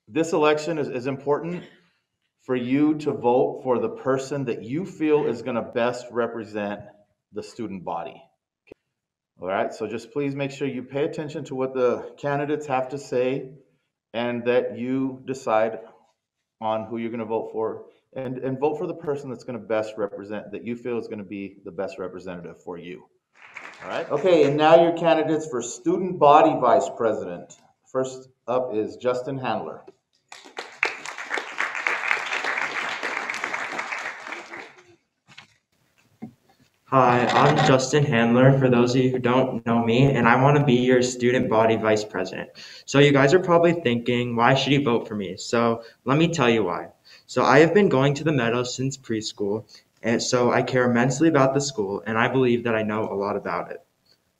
This election is important for you to vote for the person that you feel is going to best represent the student body. All right, so just please make sure you pay attention to what the candidates have to say and that you decide on who you're going to vote for and vote for the person that's going to best represent, that you feel is going to be the best representative for you. All right. Okay, and now your candidates for student body vice president. First up is Justin Handler. Hi, I'm Justin Handler, for those of you who don't know me, and I want to be your student body vice president. So you guys are probably thinking, why should you vote for me? So let me tell you why. So I have been going to the Meadows since preschool, and so I care immensely about the school, and I believe that I know a lot about it.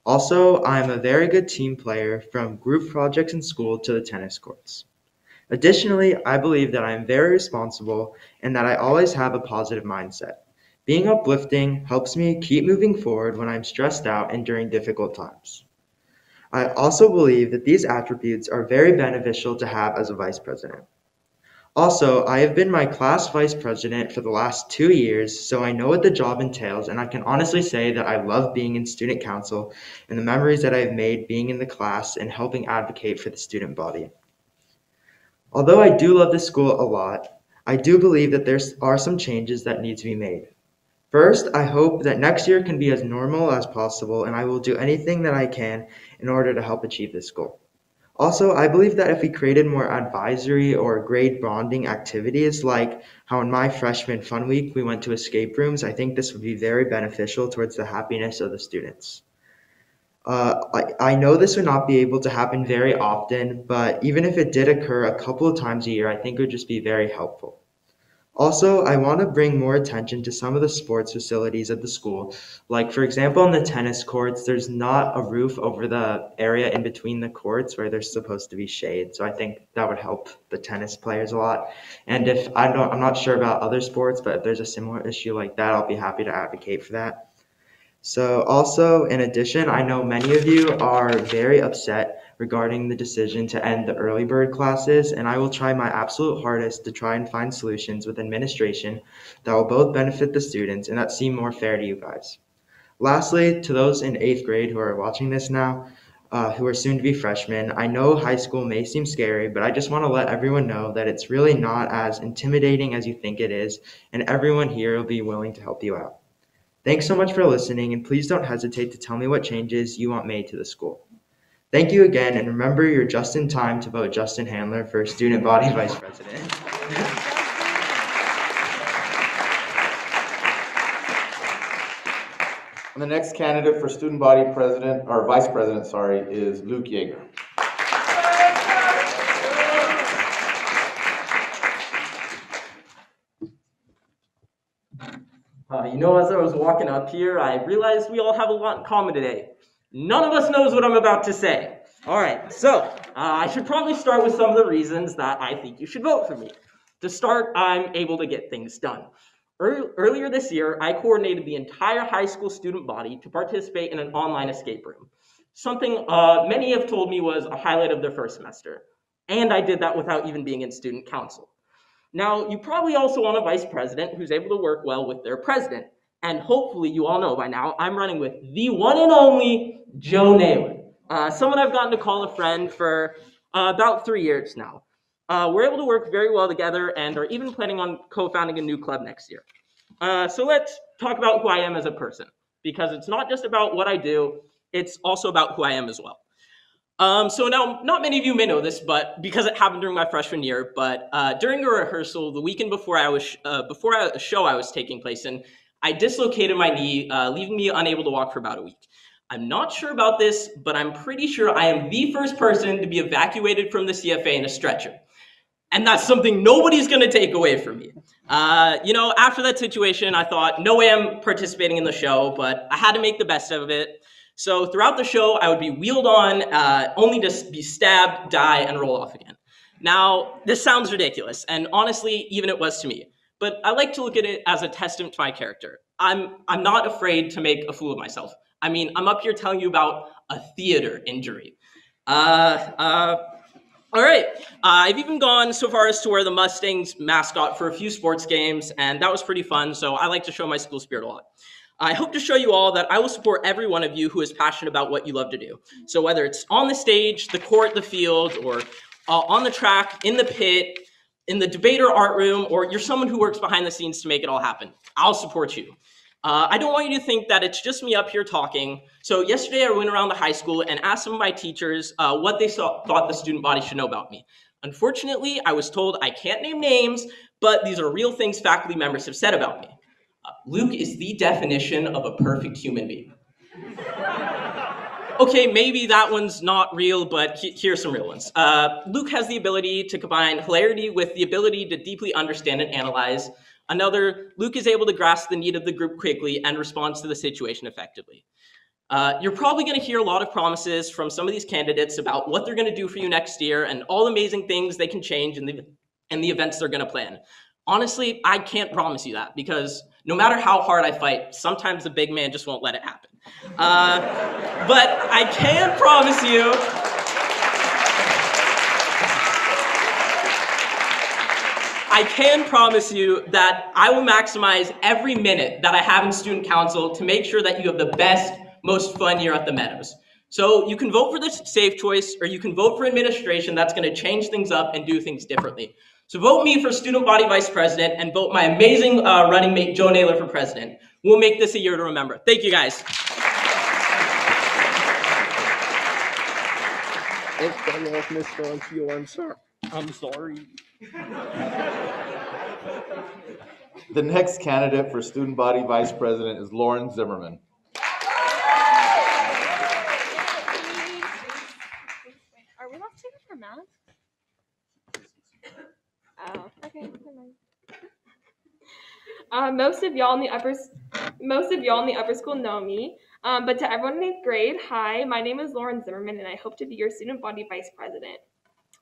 Also, I'm a very good team player, from group projects in school to the tennis courts. Additionally, I believe that I am very responsible and that I always have a positive mindset. Being uplifting helps me keep moving forward when I'm stressed out and during difficult times. I also believe that these attributes are very beneficial to have as a vice president. Also, I have been my class vice president for the last 2 years, so I know what the job entails, and I can honestly say that I love being in student council and the memories that I have made being in the class and helping advocate for the student body. Although I do love this school a lot, I do believe that there are some changes that need to be made. First, I hope that next year can be as normal as possible, and I will do anything that I can in order to help achieve this goal. Also, I believe that if we created more advisory or grade bonding activities, like how in my freshman fun week we went to escape rooms, I think this would be very beneficial towards the happiness of the students. I know this would not be able to happen very often, but even if it did occur a couple of times a year, I think it would just be very helpful. Also, I want to bring more attention to some of the sports facilities at the school. Like, for example, on the tennis courts, there's not a roof over the area in between the courts where there's supposed to be shade. So I think that would help the tennis players a lot. And if I'm not sure about other sports, but if there's a similar issue like that, I'll be happy to advocate for that. So also, in addition, I know many of you are very upset regarding the decision to end the early bird classes, and I will try my absolute hardest to try and find solutions with administration that will both benefit the students and that seem more fair to you guys. Lastly, to those in 8th grade who are watching this now, who are soon to be freshmen, I know high school may seem scary, but I just want to let everyone know that it's really not as intimidating as you think it is, and everyone here will be willing to help you out. Thanks so much for listening, and please don't hesitate to tell me what changes you want made to the school. Thank you again, and remember, you're just in time to vote Justin Handler for Student Body Vice President. And the next candidate for student body president, or vice president, sorry, is Luke Yeager. As I was walking up here, I realized we all have a lot in common today. None of us knows what I'm about to say. All right, so I should probably start with some of the reasons that I think you should vote for me. To start, I'm able to get things done. Earlier this year, I coordinated the entire high school student body to participate in an online escape room, something many have told me was a highlight of their first semester. And I did that without even being in student council. Now, you probably also want a vice president who's able to work well with their president. And hopefully you all know by now, I'm running with the one and only Joe Naylor, someone I've gotten to call a friend for about 3 years now. We're able to work very well together and are even planning on co-founding a new club next year. So let's talk about who I am as a person, because it's not just about what I do, it's also about who I am as well. So now, not many of you may know this, but because it happened during my freshman year, but during a rehearsal the weekend before a show I was taking place in, I dislocated my knee, leaving me unable to walk for about a week. I'm not sure about this, but I'm pretty sure I am the first person to be evacuated from the CFA in a stretcher. And that's something nobody's going to take away from me. After that situation, I thought, no way I'm participating in the show, but I had to make the best of it. So throughout the show, I would be wheeled on, only to be stabbed, die, and roll off again. Now, this sounds ridiculous, and honestly, even it was to me. But I like to look at it as a testament to my character. I'm not afraid to make a fool of myself. I mean, I'm up here telling you about a theater injury. All right, I've even gone so far as to wear the Mustangs mascot for a few sports games, and that was pretty fun, so I like to show my school spirit a lot. I hope to show you all that I will support every one of you who is passionate about what you love to do. So whether it's on the stage, the court, the field, or on the track, in the pit, in the debate or art room, or you're someone who works behind the scenes to make it all happen, I'll support you. I don't want you to think that it's just me up here talking. So yesterday I went around the high school and asked some of my teachers what they thought the student body should know about me. Unfortunately, I was told I can't name names, but these are real things faculty members have said about me. Luke is the definition of a perfect human being. Okay, maybe that one's not real, but here's some real ones. Luke has the ability to combine hilarity with the ability to deeply understand and analyze. Another, Luke is able to grasp the need of the group quickly and responds to the situation effectively. You're probably going to hear a lot of promises from some of these candidates about what they're going to do for you next year and all the amazing things they can change and the events they're going to plan. Honestly, I can't promise you that because no matter how hard I fight, sometimes the big man just won't let it happen. But I can promise you that I will maximize every minute that I have in student council to make sure that you have the best, most fun year at the Meadows. So you can vote for the safe choice, or you can vote for administration that's going to change things up and do things differently. So vote me for student body vice president and vote my amazing running mate, Joe Naylor, for president. We'll make this a year to remember. Thank you, guys. I'm sorry. The next candidate for student body vice president is Lauren Zimmerman. Are we left over for math? Oh, okay, never mind. Most of y'all in the upper school know me, but to everyone in 8th grade, hi, my name is Lauren Zimmerman, and I hope to be your student body vice president.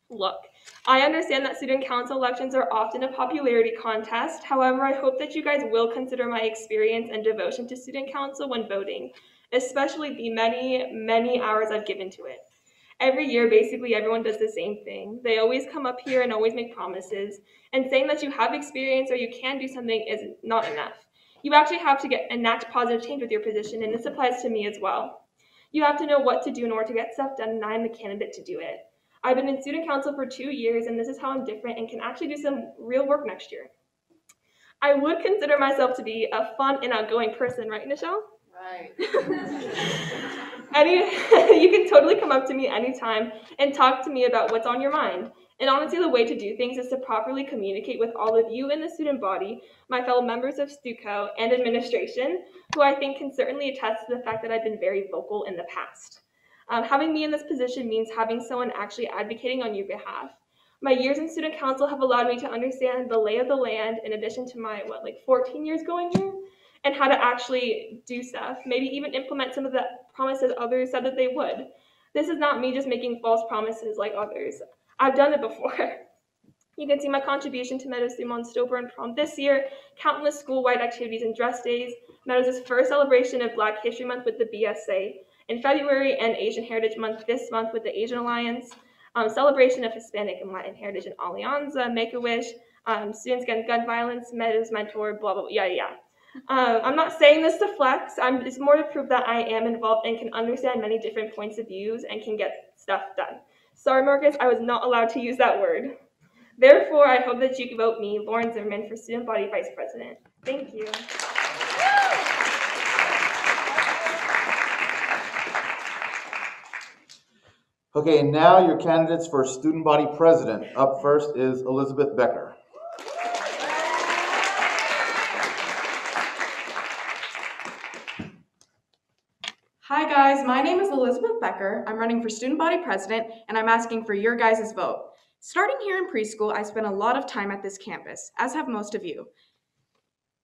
Look, I understand that student council elections are often a popularity contest. However, I hope that you guys will consider my experience and devotion to student council when voting, especially the many, many hours I've given to it. Every year, basically, everyone does the same thing. They always come up here and always make promises, and saying that you have experience or you can do something is not enough. You actually have to enact positive change with your position, and this applies to me as well. You have to know what to do in order to get stuff done, and I'm the candidate to do it. I've been in student council for 2 years, and this is how I'm different and can actually do some real work next year. I would consider myself to be a fun and outgoing person, right, Nichelle? Right. You can totally come up to me anytime and talk to me about what's on your mind. And honestly, the way to do things is to properly communicate with all of you in the student body, my fellow members of STUCO and administration, who I think can certainly attest to the fact that I've been very vocal in the past. Having me in this position means having someone actually advocating on your behalf. My years in student council have allowed me to understand the lay of the land in addition to my, 14 years going here, and how to actually do stuff, maybe even implement some of the promises others said that they would. This is not me just making false promises like others. I've done it before. You can see my contribution to Meadows through Monstober and prom this year, countless school-wide activities and dress days, Meadows' first celebration of Black History Month with the BSA in February, and Asian Heritage Month this month with the Asian Alliance, celebration of Hispanic and Latin heritage in Alianza, Make-A-Wish, students against gun violence, Meadows mentor, blah, blah, blah, yada, yada. I'm not saying this to flex. It's more to prove that I am involved and can understand many different points of views and can get stuff done. Sorry, Marcus, I was not allowed to use that word. Therefore, I hope that you can vote me, Lauren Zimmerman, for Student Body Vice President. Thank you. Okay, now your candidates for student body president. Up first is Elizabeth Becker. Hi guys, my name is Elizabeth Becker. I'm running for student body president and I'm asking for your guys' vote. Starting here in preschool, I spent a lot of time at this campus, as have most of you.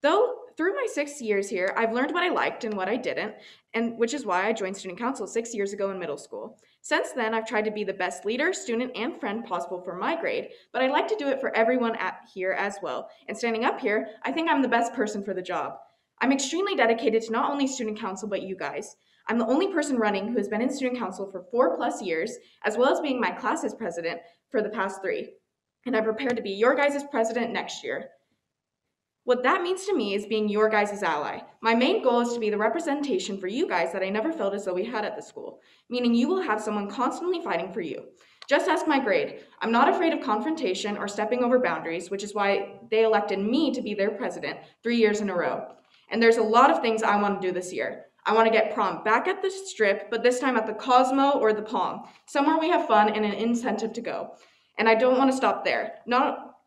Though through my 6 years here, I've learned what I liked and what I didn't, and which is why I joined student council 6 years ago in middle school. Since then, I've tried to be the best leader, student, and friend possible for my grade, but I like to do it for everyone here as well. And standing up here, I think I'm the best person for the job. I'm extremely dedicated to not only student council, but you guys. I'm the only person running who has been in student council for 4+ years, as well as being my class's president for the past 3. And I'm prepared to be your guys' president next year. What that means to me is being your guys' ally. My main goal is to be the representation for you guys that I never felt as though we had at the school, meaning you will have someone constantly fighting for you. Just ask my grade. I'm not afraid of confrontation or stepping over boundaries, which is why they elected me to be their president 3 years in a row. And there's a lot of things I want to do this year. I want to get prom back at the Strip, but this time at the Cosmo or the Palm, somewhere we have fun and an incentive to go. And I don't want to stop there.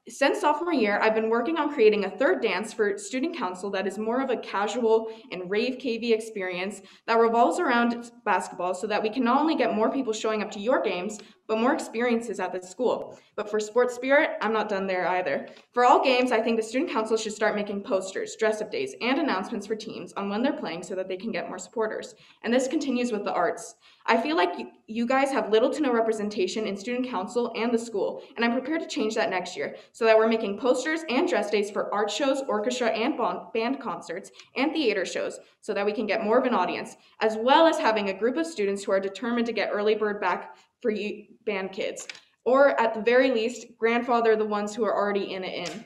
Since sophomore year, I've been working on creating a third dance for student council that is more of a casual and rave KV experience that revolves around basketball so that we can not only get more people showing up to your games, but more experiences at the school. But for sports spirit, I'm not done there either. For all games, I think the student council should start making posters, dress-up days, and announcements for teams on when they're playing so that they can get more supporters. And this continues with the arts. I feel like you guys have little to no representation in student council and the school, and I'm prepared to change that next year so that we're making posters and dress days for art shows, orchestra and band concerts, and theater shows so that we can get more of an audience, as well as having a group of students who are determined to get early bird back for you band kids, or at the very least, grandfather the ones who are already in it in.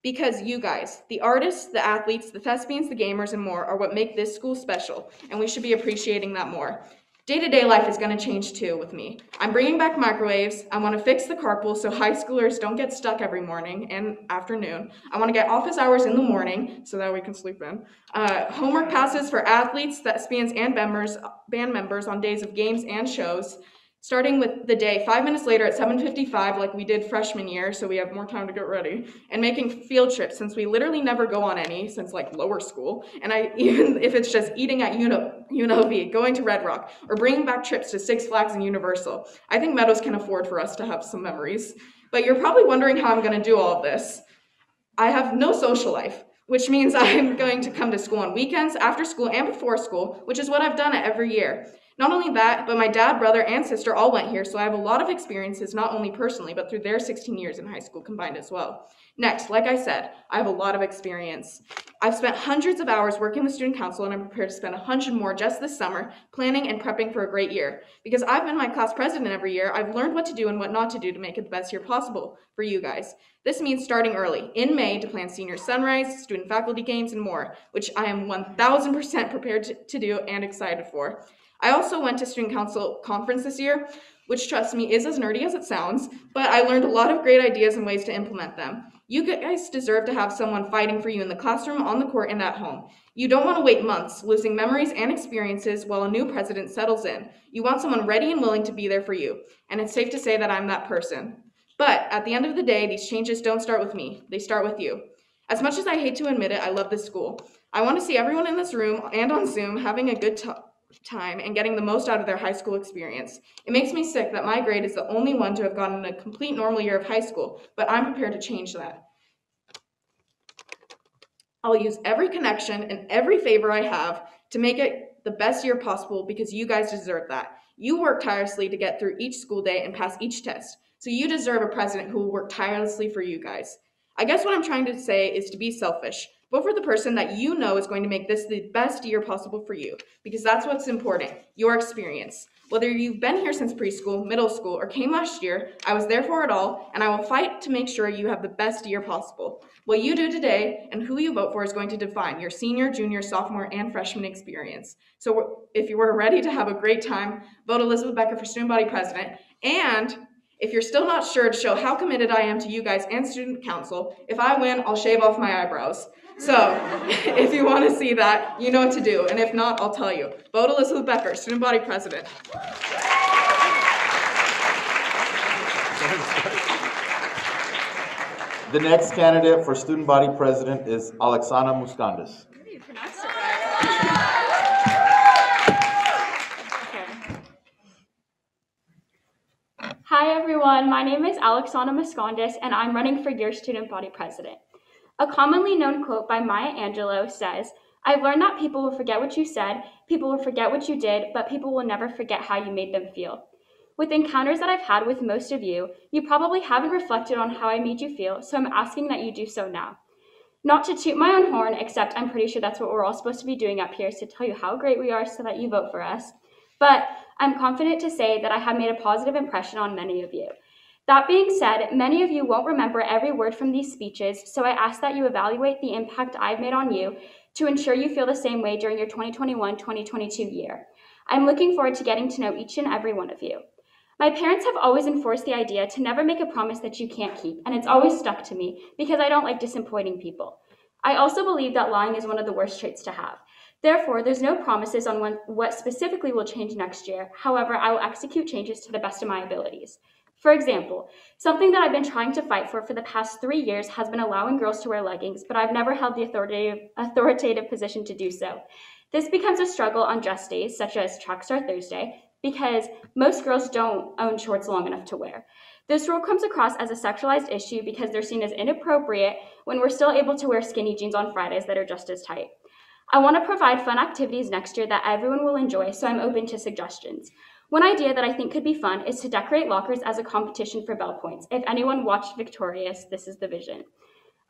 Because you guys, the artists, the athletes, the thespians, the gamers, and more are what make this school special, and we should be appreciating that more. Day-to-day life is going to change too with me. I'm bringing back microwaves. I want to fix the carpool so high schoolers don't get stuck every morning and afternoon. I want to get office hours in the morning so that we can sleep in. Homework passes for athletes, thespians, and band members on days of games and shows. Starting with the day 5 minutes later at 7:55 like we did freshman year so we have more time to get ready, and making field trips since we literally never go on any since like lower school, and even if it's just eating at UNLV, going to Red Rock, or bringing back trips to Six Flags and Universal. I think Meadows can afford for us to have some memories. But you're probably wondering how I'm going to do all of this. I have no social life, which means I'm going to come to school on weekends, after school, and before school, which is what I've done every year. Not only that, but my dad, brother, and sister all went here, so I have a lot of experiences, not only personally, but through their 16 years in high school combined as well. Next, like I said, I have a lot of experience. I've spent hundreds of hours working with student council, and I'm prepared to spend 100 more just this summer, planning and prepping for a great year. Because I've been my class president every year, I've learned what to do and what not to do to make it the best year possible for you guys. This means starting early, in May, to plan senior sunrise, student faculty games, and more, which I am 1000% prepared to do and excited for. I also went to student council conference this year, which, trust me, is as nerdy as it sounds, but I learned a lot of great ideas and ways to implement them. You guys deserve to have someone fighting for you in the classroom, on the court, and at home. You don't want to wait months, losing memories and experiences while a new president settles in. You want someone ready and willing to be there for you, and it's safe to say that I'm that person. But at the end of the day, these changes don't start with me, they start with you. As much as I hate to admit it, I love this school. I want to see everyone in this room and on Zoom having a good time and getting the most out of their high school experience. It makes me sick that my grade is the only one to have gotten a complete normal year of high school, but I'm prepared to change that. I'll use every connection and every favor I have to make it the best year possible because you guys deserve that. You work tirelessly to get through each school day and pass each test, so you deserve a president who will work tirelessly for you guys. I guess what I'm trying to say is to be selfish. Vote for the person that you know is going to make this the best year possible for you, because that's what's important, your experience. Whether you've been here since preschool, middle school, or came last year, I was there for it all, and I will fight to make sure you have the best year possible. What you do today and who you vote for is going to define your senior, junior, sophomore, and freshman experience. So if you were ready to have a great time, vote Elizabeth Becker for Student Body President, and if you're still not sure, to show how committed I am to you guys and student council, if I win, I'll shave off my eyebrows. So, if you want to see that, you know what to do, and if not, I'll tell you. Vote Elizabeth Becker, Student Body President. The next candidate for Student Body President is Alexana Maskondis. You pronounced it right. Hi everyone, my name is Alexana Maskondis and I'm running for your Student Body President. A commonly known quote by Maya Angelou says, "I've learned that people will forget what you said, people will forget what you did, but people will never forget how you made them feel." With encounters that I've had with most of you, you probably haven't reflected on how I made you feel, so I'm asking that you do so now. Not to toot my own horn, except I'm pretty sure that's what we're all supposed to be doing up here, is to tell you how great we are so that you vote for us. But I'm confident to say that I have made a positive impression on many of you. That being said, many of you won't remember every word from these speeches, so I ask that you evaluate the impact I've made on you to ensure you feel the same way during your 2021-2022 year. I'm looking forward to getting to know each and every one of you. My parents have always enforced the idea to never make a promise that you can't keep, and it's always stuck to me because I don't like disappointing people. I also believe that lying is one of the worst traits to have. Therefore, there's no promises on what specifically will change next year. However, I will execute changes to the best of my abilities. For example, something that I've been trying to fight for the past 3 years has been allowing girls to wear leggings, but I've never held the authoritative position to do so. This becomes a struggle on dress days, such as Track Star Thursday, because most girls don't own shorts long enough to wear. This rule comes across as a sexualized issue because they're seen as inappropriate when we're still able to wear skinny jeans on Fridays that are just as tight. I want to provide fun activities next year that everyone will enjoy, so I'm open to suggestions. One idea that I think could be fun is to decorate lockers as a competition for bell points. If anyone watched Victorious, this is the vision.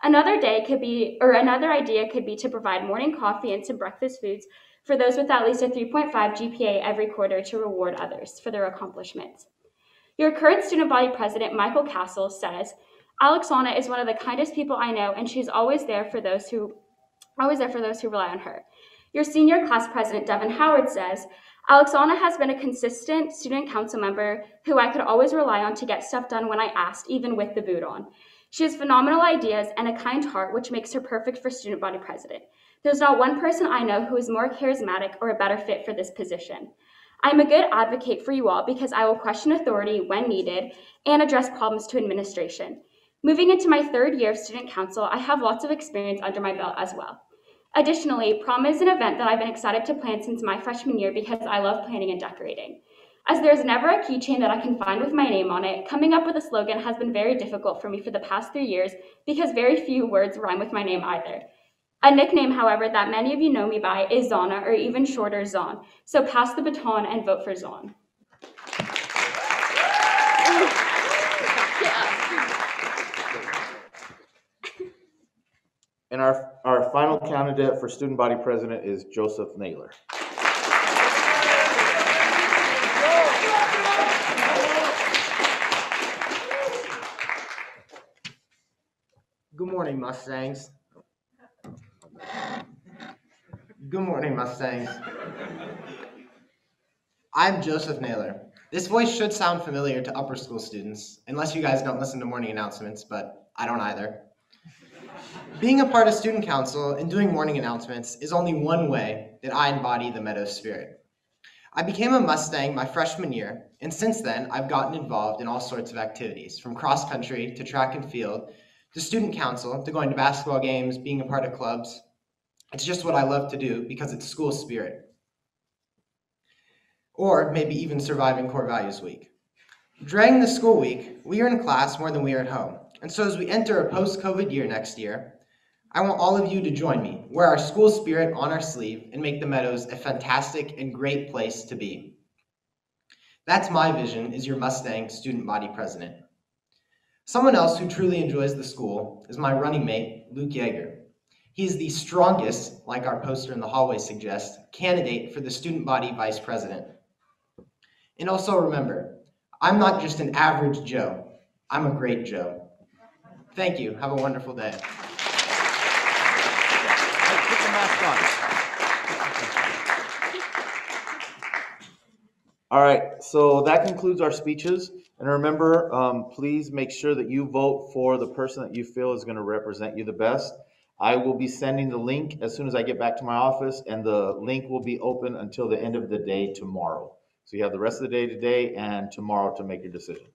Another idea could be to provide morning coffee and some breakfast foods for those with at least a 3.5 GPA every quarter to reward others for their accomplishments. Your current student body president, Michael Castle, says, Alexana is one of the kindest people I know, and she's always there for those who rely on her. Your senior class president, Devin Howard, says, Alexana has been a consistent student council member who I could always rely on to get stuff done when I asked, even with the boot on. She has phenomenal ideas and a kind heart, which makes her perfect for student body president. There's not one person I know who is more charismatic or a better fit for this position. I'm a good advocate for you all because I will question authority when needed and address problems to administration. Moving into my 3rd year of student council, I have lots of experience under my belt as well. Additionally, prom is an event that I've been excited to plan since my freshman year because I love planning and decorating. As there's never a keychain that I can find with my name on it, coming up with a slogan has been very difficult for me for the past 3 years because very few words rhyme with my name either. A nickname, however, that many of you know me by is Zana, or even shorter Zon. So pass the baton and vote for Zon. And our final candidate for student body president is Joseph Naylor. Good morning, Mustangs. Good morning, Mustangs. I'm Joseph Naylor. This voice should sound familiar to upper school students, unless you guys don't listen to morning announcements, but I don't either. Being a part of student council and doing morning announcements is only one way that I embody the Meadows spirit. I became a Mustang my freshman year, and since then, I've gotten involved in all sorts of activities, from cross country to track and field, to student council, to going to basketball games, being a part of clubs. It's just what I love to do because it's school spirit. Or maybe even surviving Core Values Week. During the school week, we are in class more than we are at home. And so as we enter a post-COVID year next year, I want all of you to join me, wear our school spirit on our sleeve, and make the Meadows a fantastic and great place to be. That's my vision as your Mustang student body president. Someone else who truly enjoys the school is my running mate, Luke Yeager. He is the strongest, like our poster in the hallway suggests, candidate for the student body vice president. And also remember, I'm not just an average Joe, I'm a great Joe. Thank you, have a wonderful day. Put the mask on. All right, so that concludes our speeches. And remember, please make sure that you vote for the person that you feel is going to represent you the best. I will be sending the link as soon as I get back to my office, and the link will be open until the end of the day tomorrow. So you have the rest of the day today and tomorrow to make your decision.